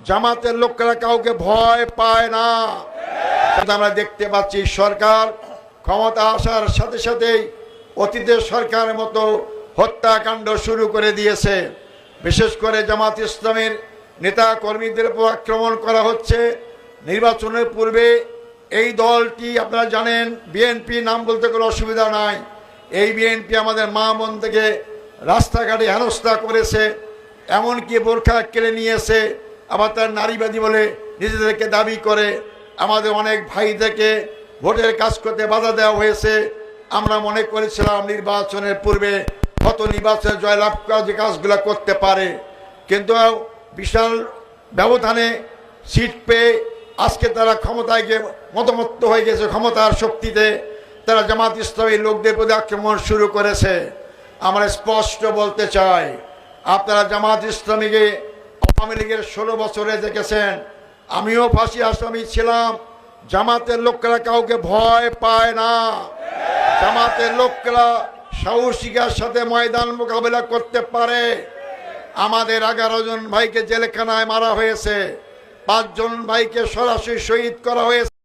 জামাতের লোকেরা কাউকে ভয় পায় না। আমরা দেখতে পাচ্ছি সরকার ক্ষমতা আসার সাথে সাথেই অতীতের সরকারের মতো হত্যাকাণ্ড শুরু করে দিয়েছে। বিশেষ করে জামাত ইসলামের নেতা কর্মীদের উপর আক্রমণ করা হচ্ছে। নির্বাচনের পূর্বে এই দলটি আপনারা জানেন, বিএনপি নাম বলতে কোনো অসুবিধা নাই, এই বিএনপি আমাদের মা বোন থেকে রাস্তাঘাটে হেনস্থা করেছে, এমনকি বোরখা কেড়ে নিয়েছে, আবার তার নারীবাদী বলে নিজেদেরকে দাবি করে। আমাদের অনেক ভাইদেরকে ভোটের কাজ করতে বাধা দেওয়া হয়েছে। আমরা মনে করেছিলাম নির্বাচনের পূর্বে কত নির্বাচনে জয়লাভ করা যে কাজগুলো করতে পারে, কিন্তু বিশাল ব্যবধানে সিট পেয়ে আজকে তারা ক্ষমতায় গিয়ে মতমত্ত হয়ে গেছে। ক্ষমতার শক্তিতে তারা জামাত ইসলামী লোকদের প্রতি আক্রমণ শুরু করেছে। আমরা স্পষ্ট বলতে চাই, আপনারা জামাত ইসলামীকে আওয়ামী লীগের 16 বছরে দেখেছেন, আমিও ফাঁসি আসামি ছিলাম। জামাতের লোকেরা কাউকে ভয় পায় না। জামাতের লোকেরা সাহসিকার সাথে ময়দান মোকাবেলা করতে পারে। আমাদের 11 জন ভাইকে জেলখানায় মারা হয়েছে, 5 জন ভাইকে সরাসরি শহীদ করা হয়েছে।